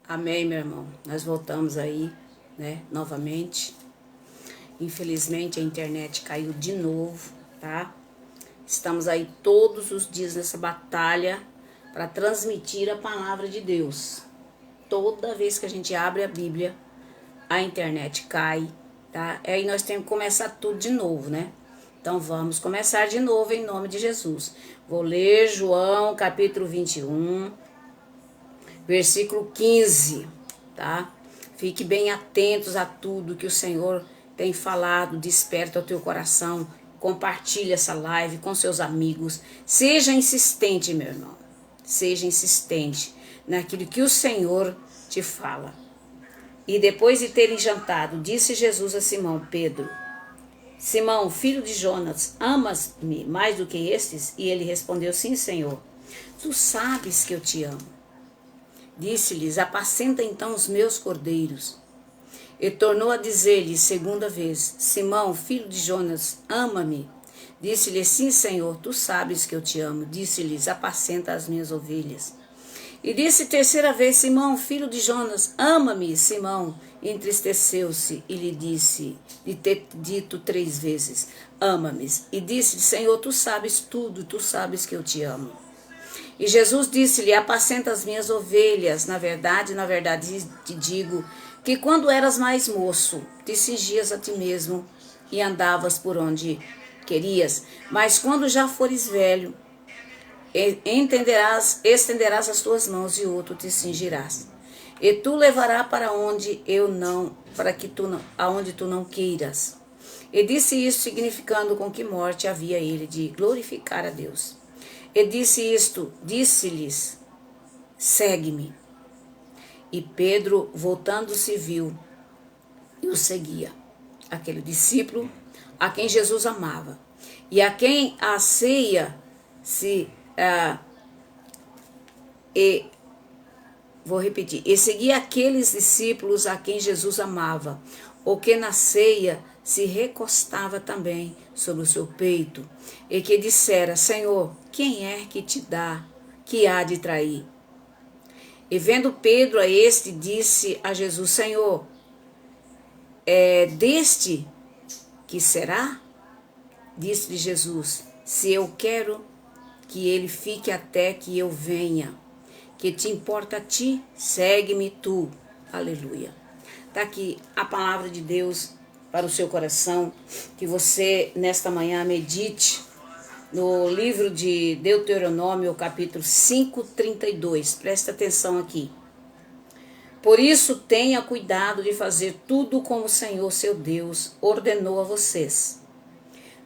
Amém, meu irmão. Nós voltamos aí, né, novamente. Infelizmente a internet caiu de novo, tá? Estamos aí todos os dias nessa batalha para transmitir a palavra de Deus. Toda vez que a gente abre a Bíblia, a internet cai, tá? Aí nós temos que começar tudo de novo, né? Então vamos começar de novo em nome de Jesus. Vou ler João capítulo 21, versículo 15, tá? Fique bem atentos a tudo que o Senhor tem falado, desperta o teu coração, compartilhe essa live com seus amigos. Seja insistente, meu irmão, seja insistente naquilo que o Senhor te fala. E depois de terem jantado, disse Jesus a Simão Pedro: Simão, filho de Jonas, amas-me mais do que estes? E ele respondeu: Sim, Senhor, tu sabes que eu te amo. Disse-lhes: apacenta então os meus cordeiros. E tornou a dizer-lhe segunda vez: Simão, filho de Jonas, ama-me? Disse-lhe: Sim, Senhor, tu sabes que eu te amo. Disse-lhes: apacenta as minhas ovelhas. E disse terceira vez: Simão, filho de Jonas, ama-me? Simão entristeceu-se e lhe disse, de ter dito 3 vezes: ama-me. E disse: Senhor, tu sabes tudo, tu sabes que eu te amo. E Jesus disse-lhe: apacenta as minhas ovelhas. Na verdade te digo que quando eras mais moço, te cingias a ti mesmo e andavas por onde querias. Mas quando já fores velho, estenderás as tuas mãos e outro te cingirás. E tu levarás para onde aonde tu não queiras. E disse isso, significando com que morte havia ele de glorificar a Deus. E disse-lhes: segue-me. E Pedro, voltando-se, viu e o seguia. Aquele discípulo a quem Jesus amava e a quem a ceia e seguia aqueles discípulos a quem Jesus amava, o que na ceia se recostava também sobre o seu peito, e que dissera: Senhor, quem é que te dá, que há de trair? E vendo Pedro a este, disse a Jesus: Senhor, é deste que será? Disse-lhe Jesus: se eu quero que ele fique até que eu venha, que te importa a ti? Segue-me tu. Aleluia. Está aqui a palavra de Deus para o seu coração, que você nesta manhã medite no livro de Deuteronômio, capítulo 5:32. Presta atenção aqui. Por isso tenha cuidado de fazer tudo como o Senhor seu Deus ordenou a vocês.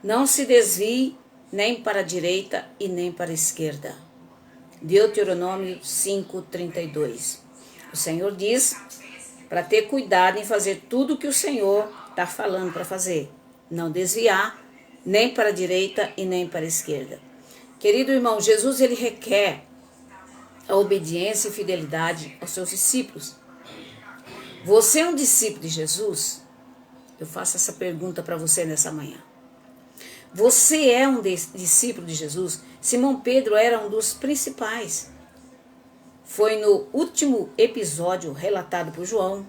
Não se desvie nem para a direita e nem para a esquerda. Deuteronômio 5:32. O Senhor diz para ter cuidado em fazer tudo o que o Senhor está falando para fazer. Não desviar nem para a direita e nem para a esquerda. Querido irmão, Jesus ele requer a obediência e fidelidade aos seus discípulos. Você é um discípulo de Jesus? Eu faço essa pergunta para você nessa manhã. Você é um discípulo de Jesus? Simão Pedro era um dos principais. Foi no último episódio relatado por João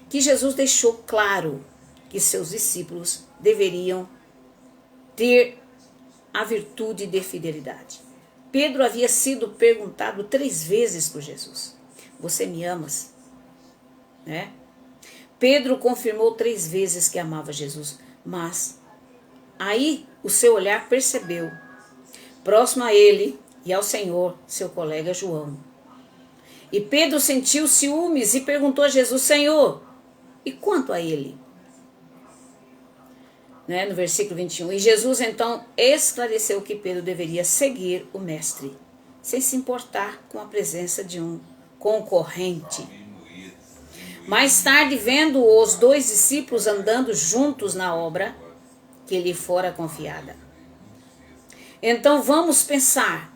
que Jesus deixou claro que seus discípulos deveriam ter a virtude de fidelidade. Pedro havia sido perguntado 3 vezes por Jesus: você me amas? Né? Pedro confirmou 3 vezes que amava Jesus, mas aí o seu olhar percebeu, próximo a ele e ao Senhor, seu colega João. E Pedro sentiu ciúmes e perguntou a Jesus: Senhor, e quanto a ele? Né, no versículo 21. E Jesus então esclareceu que Pedro deveria seguir o mestre, sem se importar com a presença de um concorrente. Mais tarde, vendo os 2 discípulos andando juntos na obra que lhe fora confiada. Então vamos pensar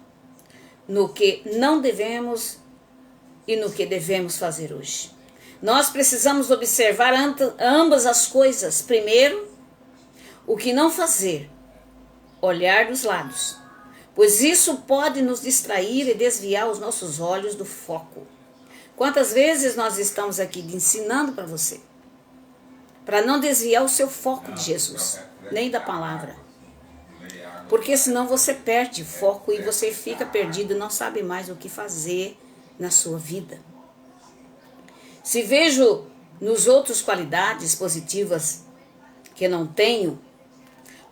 no que não devemos e no que devemos fazer hoje. Nós precisamos observar ambas as coisas. Primeiro, o que não fazer, olhar dos lados, pois isso pode nos distrair e desviar os nossos olhos do foco. Quantas vezes nós estamos aqui ensinando para você, para não desviar o seu foco de Jesus, nem da palavra. Porque senão você perde foco e você fica perdido e não sabe mais o que fazer na sua vida. Se vejo nos outros qualidades positivas que não tenho,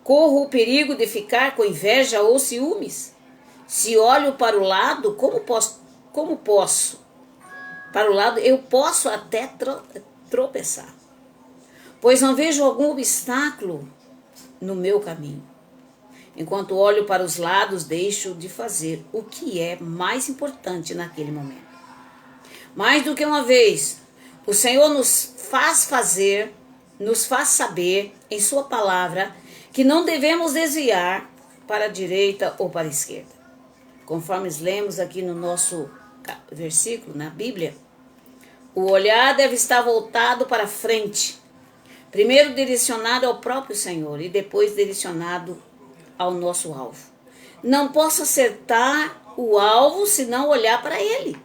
corro o perigo de ficar com inveja ou ciúmes. Se olho para o lado, como posso? Para o lado, eu posso até tropeçar, pois não vejo algum obstáculo no meu caminho. Enquanto olho para os lados, deixo de fazer o que é mais importante naquele momento. Mais do que uma vez, o Senhor nos faz saber em sua palavra que não devemos desviar para a direita ou para a esquerda. Conforme lemos aqui no nosso versículo, na Bíblia, o olhar deve estar voltado para frente, primeiro direcionado ao próprio Senhor e depois direcionado ao nosso alvo. Não posso acertar o alvo se não olhar para ele.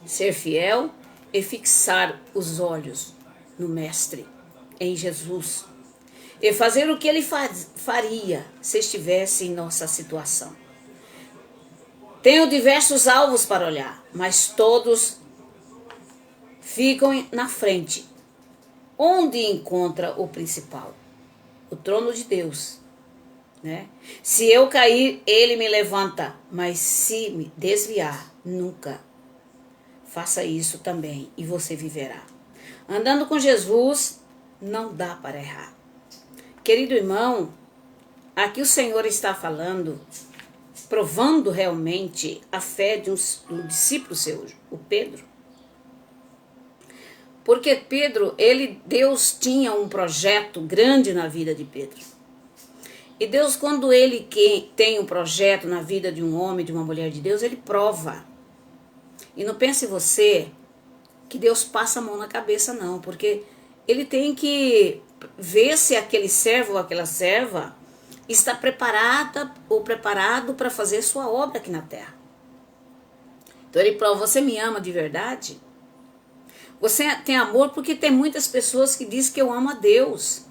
Ser fiel e fixar os olhos no Mestre, em Jesus, e fazer o que ele faria se estivesse em nossa situação. Tenho diversos alvos para olhar, mas todos ficam na frente, onde encontra o principal, o trono de Deus. Né? Se eu cair, ele me levanta, mas se me desviar, nunca. Faça isso também e você viverá. Andando com Jesus, não dá para errar. Querido irmão, aqui o Senhor está falando, provando realmente a fé de um discípulo seu, o Pedro. Porque Pedro, Deus tinha um projeto grande na vida de Pedro. E Deus, quando ele tem um projeto na vida de um homem, de uma mulher de Deus, ele prova. E não pense você que Deus passa a mão na cabeça, não. Porque ele tem que ver se aquele servo ou aquela serva está preparada ou preparado para fazer sua obra aqui na terra. Então ele prova, você me ama de verdade? Você tem amor? Porque tem muitas pessoas que dizem que eu amo a Deus.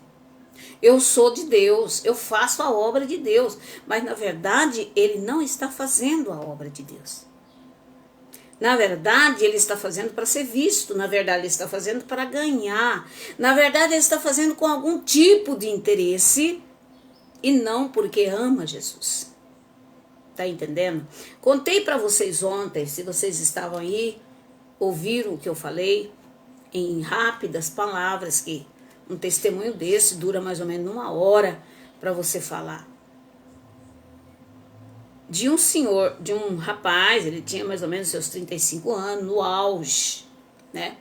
Eu sou de Deus, eu faço a obra de Deus. Mas na verdade ele não está fazendo a obra de Deus. Na verdade ele está fazendo para ser visto. Na verdade ele está fazendo para ganhar. Na verdade ele está fazendo com algum tipo de interesse e não porque ama Jesus. Tá entendendo? Contei para vocês ontem, se vocês estavam aí, ouviram o que eu falei, em rápidas palavras, que um testemunho desse dura mais ou menos 1 hora para você falar. De um senhor, de um rapaz, ele tinha mais ou menos seus 35 anos, no auge, né?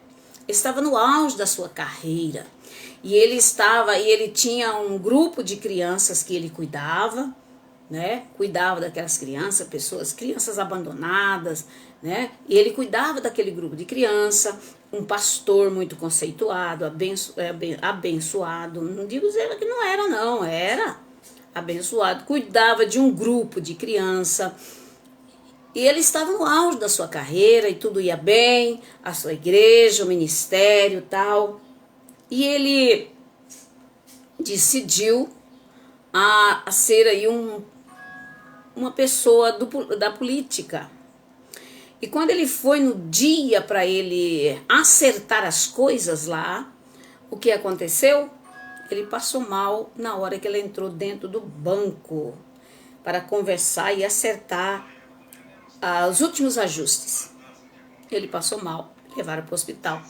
Ele estava no auge da sua carreira. E ele tinha um grupo de crianças que ele cuidava, né? Cuidava daquelas crianças, crianças abandonadas, né? E ele cuidava daquele grupo de criança, um pastor muito conceituado, abençoado. Não digo dizer que não era, não, era abençoado. Cuidava de um grupo de criança. E ele estava no auge da sua carreira e tudo ia bem, a sua igreja, o ministério e tal. E ele decidiu a ser aí uma pessoa da política. E quando ele foi no dia para ele acertar as coisas lá, o que aconteceu? Ele passou mal na hora que ele entrou dentro do banco para conversar e acertar os últimos ajustes. Ele passou mal, levaram para o hospital.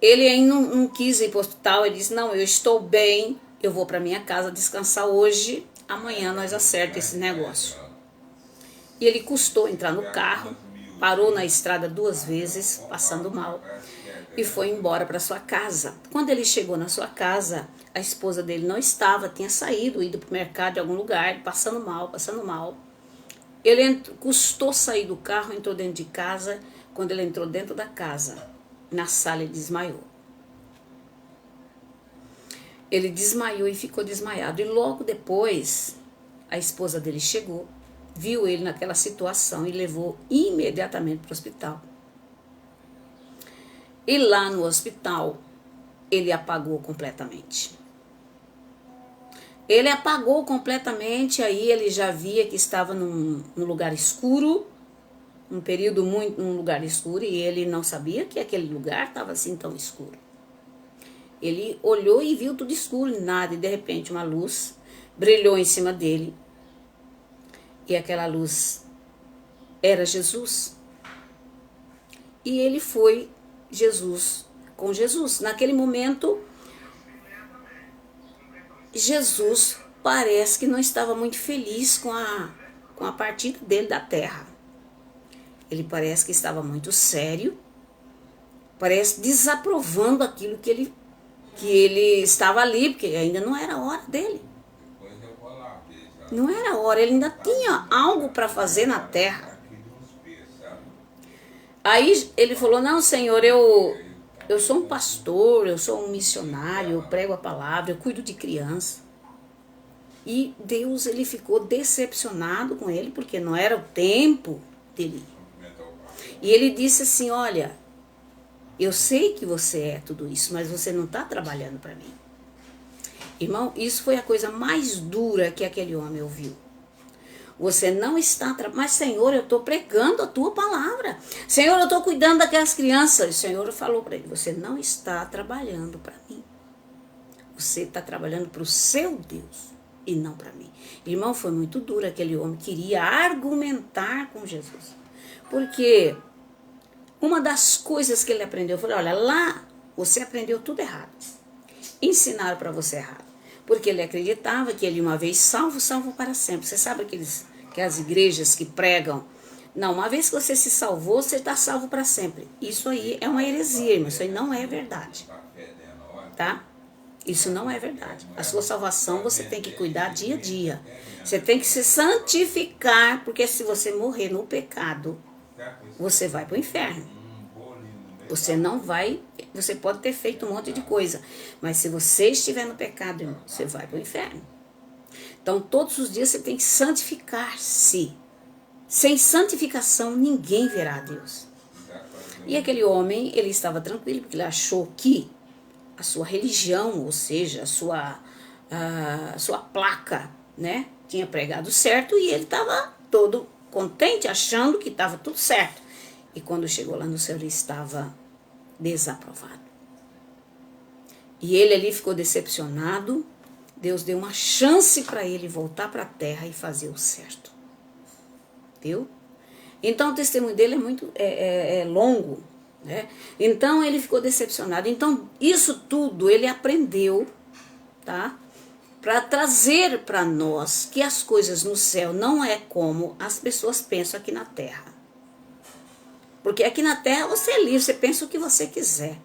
Ele ainda não quis ir para o hospital, ele disse, não, eu estou bem, eu vou para minha casa descansar hoje, amanhã nós acertamos esse negócio. E ele custou entrar no carro, parou na estrada 2 vezes, passando mal, e foi embora para sua casa. Quando ele chegou na sua casa, a esposa dele não estava, tinha saído, ido para o mercado de algum lugar, passando mal. Ele custou sair do carro, entrou dentro de casa. Quando ele entrou dentro da casa, na sala ele desmaiou. Ele desmaiou e ficou desmaiado. E logo depois, a esposa dele chegou, viu ele naquela situação e levou imediatamente para o hospital. E lá no hospital, ele apagou completamente. Ele apagou completamente, aí ele já via que estava num lugar escuro, num lugar escuro, e ele não sabia que aquele lugar estava assim tão escuro. Ele olhou e viu tudo escuro, nada, e de repente uma luz brilhou em cima dele. E aquela luz era Jesus. E ele foi com Jesus. Naquele momento, Jesus parece que não estava muito feliz com a partida dele da terra. Ele parece que estava muito sério, parece desaprovando aquilo que ele estava ali, porque ainda não era a hora dele. Não era a hora, ele ainda tinha algo para fazer na terra. Aí ele falou, não, Senhor, eu sou um pastor, eu sou um missionário, eu prego a palavra, eu cuido de criança. E Deus, ele ficou decepcionado com ele, porque não era o tempo dele. E ele disse assim, olha, eu sei que você é tudo isso, mas você não está trabalhando para mim. Irmão, isso foi a coisa mais dura que aquele homem ouviu. Você não está trabalhando, mas Senhor, eu estou pregando a tua palavra. Senhor, eu estou cuidando daquelas crianças. E o Senhor falou para ele, você não está trabalhando para mim. Você está trabalhando para o seu Deus e não para mim. Irmão, foi muito duro, aquele homem queria argumentar com Jesus. Porque uma das coisas que ele aprendeu, eu falei, olha, lá você aprendeu tudo errado. Ensinaram para você errado. Porque ele acreditava que ele uma vez salvo, salvo para sempre. Você sabe aquelas igrejas que pregam, não, uma vez que você se salvou, você está salvo para sempre. Isso aí é uma heresia, irmão, isso aí não é verdade. Tá? Isso não é verdade. A sua salvação você tem que cuidar dia a dia. Você tem que se santificar, porque se você morrer no pecado, você vai para o inferno. Você não vai, você pode ter feito um monte de coisa, mas se você estiver no pecado, irmão, você vai para o inferno. Então, todos os dias você tem que santificar-se. Sem santificação, ninguém verá a Deus. E aquele homem, ele estava tranquilo, porque ele achou que a sua religião, ou seja, a sua placa, né, tinha pregado certo, e ele estava todo contente, achando que estava tudo certo. E quando chegou lá no céu, ele estava desaprovado. E ele ali ficou decepcionado. Deus deu uma chance para ele voltar para a terra e fazer o certo. Viu? Então o testemunho dele é muito longo, né? Então ele ficou decepcionado. Então isso tudo ele aprendeu, tá? Para trazer para nós que as coisas no céu não é como as pessoas pensam aqui na terra. Porque aqui na terra você é livre, você pensa o que você quiser.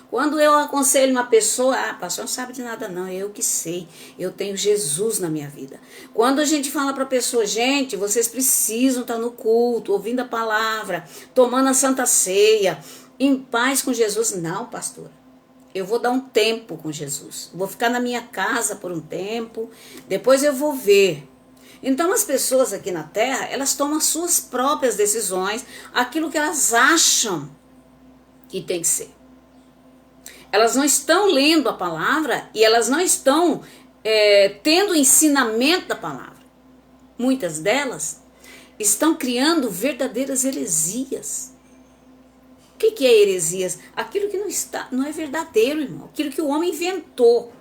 Quando eu aconselho uma pessoa, pastor, não sabe de nada não, eu que sei, eu tenho Jesus na minha vida. Quando a gente fala para a pessoa, gente, vocês precisam estar no culto, ouvindo a palavra, tomando a Santa Ceia, em paz com Jesus. Não, pastora, eu vou dar um tempo com Jesus, vou ficar na minha casa por um tempo, depois eu vou ver. Então as pessoas aqui na terra, elas tomam as suas próprias decisões, aquilo que elas acham que tem que ser. Elas não estão lendo a palavra e elas não estão tendo o ensinamento da palavra. Muitas delas estão criando verdadeiras heresias. O que é heresias? Aquilo que não é verdadeiro, irmão. Aquilo que o homem inventou.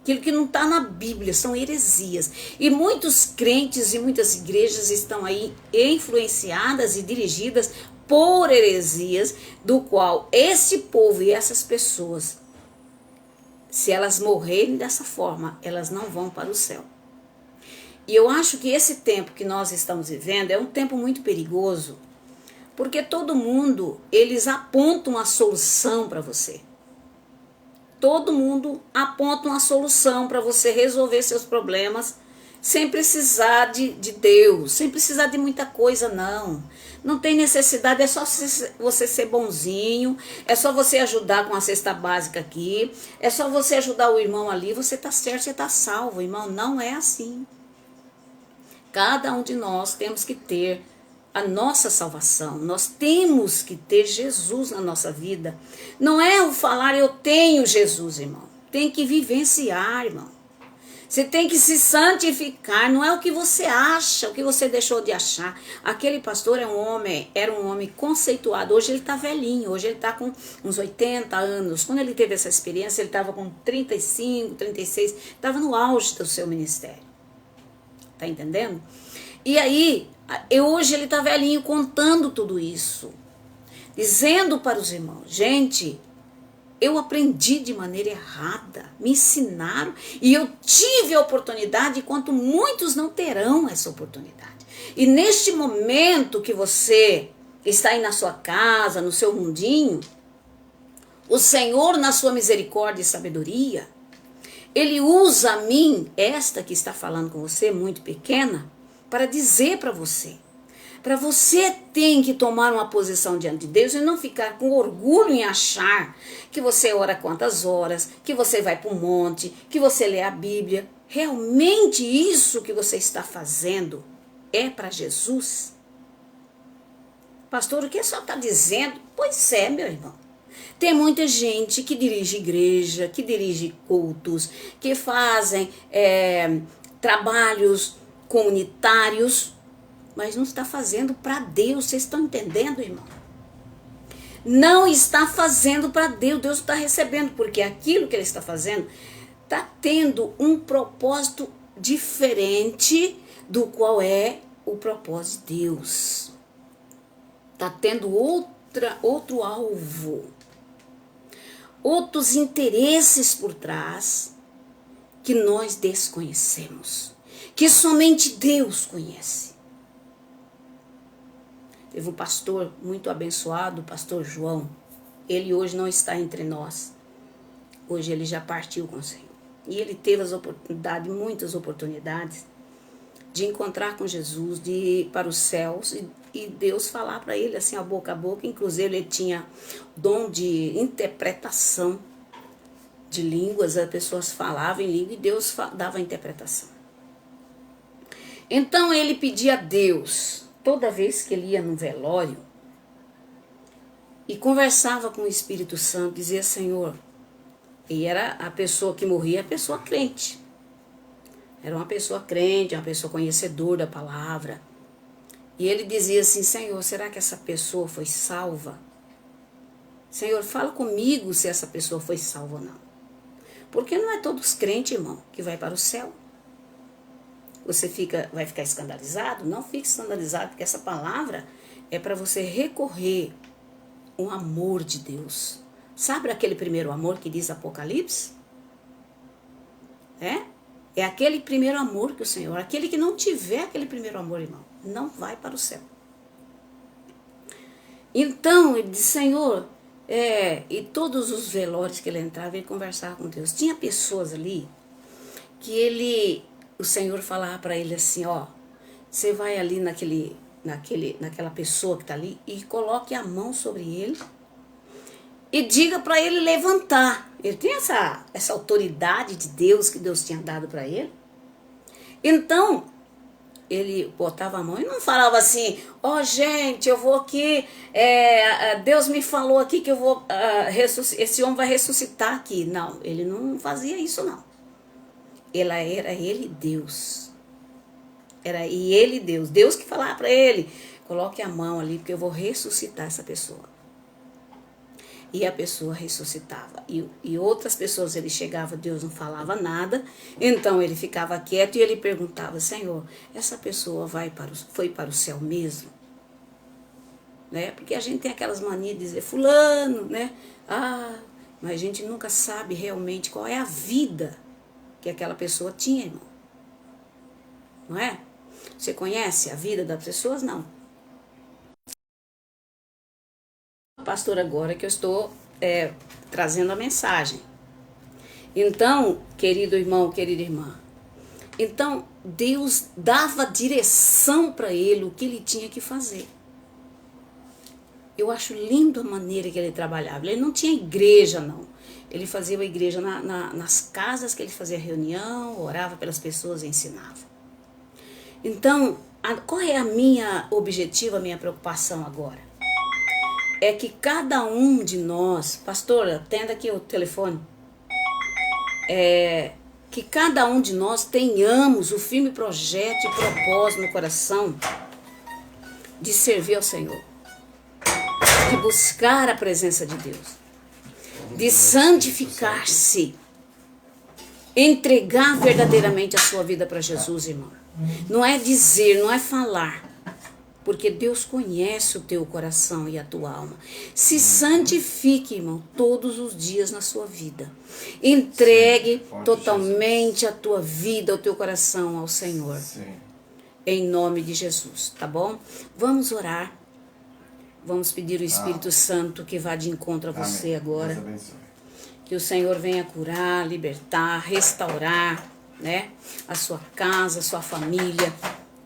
Aquilo que não está na Bíblia, são heresias. E muitos crentes e muitas igrejas estão aí influenciadas e dirigidas por heresias, do qual esse povo e essas pessoas, se elas morrerem dessa forma, elas não vão para o céu. E eu acho que esse tempo que nós estamos vivendo é um tempo muito perigoso, porque todo mundo, eles apontam a solução para você. Todo mundo aponta uma solução para você resolver seus problemas sem precisar de Deus, sem precisar de muita coisa, não. Não tem necessidade, é só você ser bonzinho, é só você ajudar com a cesta básica aqui, é só você ajudar o irmão ali, você está certo, você está salvo, irmão. Não é assim. Cada um de nós temos que ter a nossa salvação. Nós temos que ter Jesus na nossa vida. Não é o falar eu tenho Jesus, irmão. Tem que vivenciar, irmão. Você tem que se santificar, não é o que você acha, o que você deixou de achar. Aquele pastor era um homem conceituado. Hoje ele está velhinho, hoje ele está com uns 80 anos. Quando ele teve essa experiência, ele estava com 35, 36, estava no auge do seu ministério. Tá entendendo? E aí, hoje ele está velhinho contando tudo isso, dizendo para os irmãos, gente, eu aprendi de maneira errada, me ensinaram e eu tive a oportunidade, enquanto muitos não terão essa oportunidade. E neste momento que você está aí na sua casa, no seu mundinho, o Senhor, na sua misericórdia e sabedoria, Ele usa a mim, esta que está falando com você, muito pequena, para dizer para você tem que tomar uma posição diante de Deus e não ficar com orgulho em achar que você ora quantas horas, que você vai para um monte, que você lê a Bíblia. Realmente isso que você está fazendo é para Jesus? Pastor, o que a senhora está dizendo? Pois é, meu irmão. Tem muita gente que dirige igreja, que dirige cultos, que fazem trabalhos comunitários, mas não está fazendo para Deus. Vocês estão entendendo, irmão? Não está fazendo para Deus. Deus está recebendo, porque aquilo que ele está fazendo está tendo um propósito diferente do qual é o propósito de Deus. Está tendo outro alvo, outros interesses por trás que nós desconhecemos, que somente Deus conhece. Teve um pastor muito abençoado, o pastor João. Ele hoje não está entre nós. Hoje ele já partiu com o Senhor. E ele teve muitas oportunidades de encontrar com Jesus, de ir para os céus e Deus falar para ele assim, a boca. Inclusive ele tinha dom de interpretação de línguas, as pessoas falavam em língua e Deus dava a interpretação. Então ele pedia a Deus, toda vez que ele ia no velório e conversava com o Espírito Santo, dizia, Senhor, e era a pessoa que morria, a pessoa crente. Era uma pessoa crente, uma pessoa conhecedora da palavra. E ele dizia assim, Senhor, será que essa pessoa foi salva? Senhor, fala comigo se essa pessoa foi salva ou não. Porque não é todos crentes, irmão, que vai para o céu. Você vai ficar escandalizado? Não fique escandalizado, porque essa palavra é para você recorrer ao amor de Deus. Sabe aquele primeiro amor que diz Apocalipse? É aquele primeiro amor que o Senhor, aquele que não tiver aquele primeiro amor, irmão, não vai para o céu. Então, ele disse, Senhor, e todos os velórios que ele entrava, ele conversava com Deus. Tinha pessoas ali que o Senhor falava para ele assim, ó, você vai ali naquela pessoa que está ali e coloque a mão sobre ele e diga para ele levantar. Ele tem essa autoridade de Deus que Deus tinha dado para ele. Então, ele botava a mão e não falava assim, ó gente, eu vou aqui, Deus me falou aqui que eu vou, esse homem vai ressuscitar aqui. Não, ele não fazia isso não. Era ele Deus. Era ele Deus. Deus que falava para ele, coloque a mão ali porque eu vou ressuscitar essa pessoa. E a pessoa ressuscitava. E outras pessoas, ele chegava, Deus não falava nada. Então ele ficava quieto e ele perguntava, Senhor, essa pessoa foi para o céu mesmo? Né? Porque a gente tem aquelas manias de dizer, fulano, né? Mas a gente nunca sabe realmente qual é a vida que aquela pessoa tinha, irmão. Não é? Você conhece a vida das pessoas? Não. Pastor, agora que eu estou trazendo a mensagem. Então, querido irmão, querida irmã, então Deus dava direção para ele o que ele tinha que fazer. Eu acho lindo a maneira que ele trabalhava. Ele não tinha igreja, não. Ele fazia a igreja nas casas que ele fazia reunião, orava pelas pessoas e ensinava. Então, qual é a minha objetivo, a minha preocupação agora? É que cada um de nós, pastora, atenda aqui o telefone, que cada um de nós tenhamos o firme projeto e propósito no coração de servir ao Senhor, de buscar a presença de Deus, de santificar-se, entregar verdadeiramente a sua vida para Jesus, irmão. Não é dizer, não é falar, porque Deus conhece o teu coração e a tua alma. Se santifique, irmão, todos os dias na sua vida. Entregue totalmente a tua vida, o teu coração ao Senhor. Em nome de Jesus, tá bom? Vamos orar. Vamos pedir o Espírito Santo que vá de encontro a você agora. Que o Senhor venha curar, libertar, restaurar, né? A sua casa, a sua família.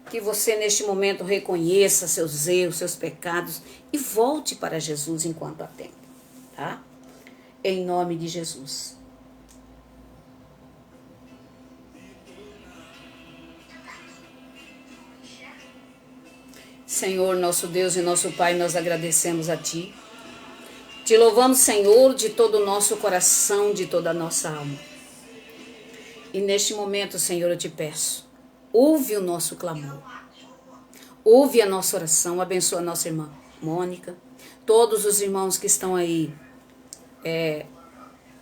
Que você neste momento reconheça seus erros, seus pecados e volte para Jesus enquanto há tempo, tá? Em nome de Jesus. Senhor, nosso Deus e nosso Pai, nós agradecemos a Ti. Te louvamos, Senhor, de todo o nosso coração, de toda a nossa alma. E neste momento, Senhor, eu te peço, ouve o nosso clamor, ouve a nossa oração, abençoa a nossa irmã Mônica, todos os irmãos que estão aí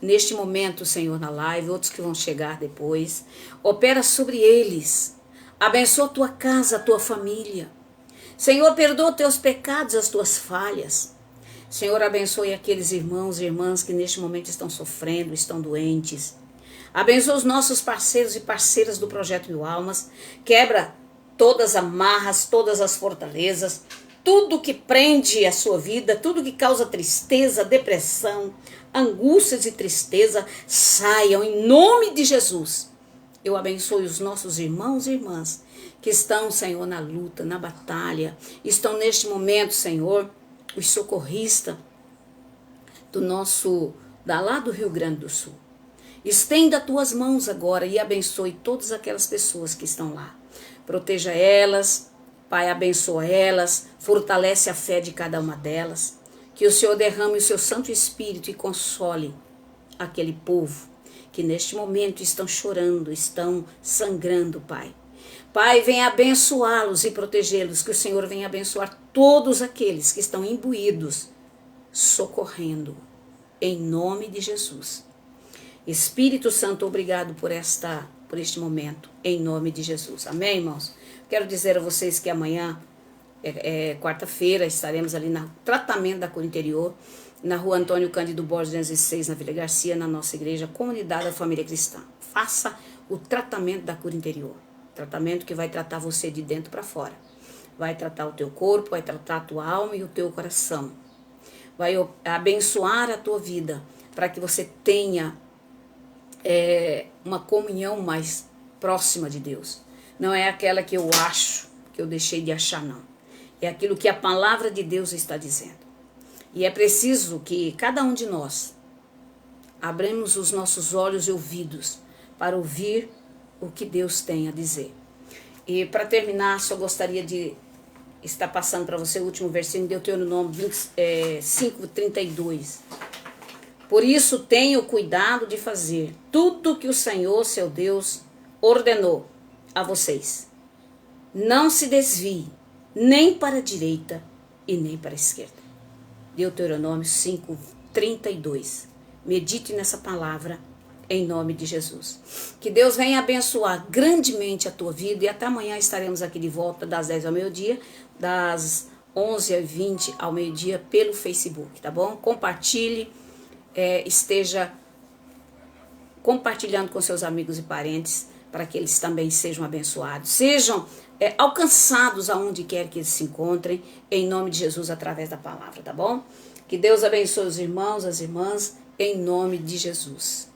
neste momento, Senhor, na live, outros que vão chegar depois, opera sobre eles, abençoa a tua casa, a tua família. Senhor, perdoa os teus pecados, as tuas falhas. Senhor, abençoe aqueles irmãos e irmãs que neste momento estão sofrendo, estão doentes. Abençoa os nossos parceiros e parceiras do Projeto Mil Almas. Quebra todas as amarras, todas as fortalezas, tudo que prende a sua vida, tudo que causa tristeza, depressão, angústias e tristeza, saiam em nome de Jesus. Eu abençoe os nossos irmãos e irmãs que estão, Senhor, na luta, na batalha, estão neste momento, Senhor, os socorristas lá do Rio Grande do Sul. Estenda as tuas mãos agora e abençoe todas aquelas pessoas que estão lá. Proteja elas, Pai, abençoa elas, fortalece a fé de cada uma delas. Que o Senhor derrame o seu Santo Espírito e console aquele povo que neste momento estão chorando, estão sangrando, Pai. Pai, venha abençoá-los e protegê-los, que o Senhor venha abençoar todos aqueles que estão imbuídos, socorrendo, em nome de Jesus. Espírito Santo, obrigado por este momento, em nome de Jesus. Amém, irmãos? Quero dizer a vocês que amanhã, quarta-feira, estaremos ali no tratamento da cura interior, na rua Antônio Cândido Borges 206, na Vila Garcia, na nossa igreja, Comunidade da Família Cristã. Faça o tratamento da cura interior. Tratamento que vai tratar você de dentro para fora. Vai tratar o teu corpo, vai tratar a tua alma e o teu coração. Vai abençoar a tua vida para que você tenha uma comunhão mais próxima de Deus. Não é aquela que eu acho, que eu deixei de achar, não. É aquilo que a palavra de Deus está dizendo. E é preciso que cada um de nós abramos os nossos olhos e ouvidos para ouvir o que Deus tem a dizer. E para terminar, só gostaria de estar passando para você o último versículo de Deuteronômio 5:32. Por isso tenha cuidado de fazer tudo que o Senhor, seu Deus, ordenou a vocês. Não se desvie nem para a direita e nem para a esquerda. Deuteronômio 5:32. Medite nessa palavra em nome de Jesus. Que Deus venha abençoar grandemente a tua vida e até amanhã estaremos aqui de volta das 10 ao meio-dia, das 11h20 ao meio-dia pelo Facebook, tá bom? Compartilhe, esteja compartilhando com seus amigos e parentes para que eles também sejam abençoados, sejam alcançados aonde quer que eles se encontrem, em nome de Jesus, através da palavra, tá bom? Que Deus abençoe os irmãos, as irmãs, em nome de Jesus.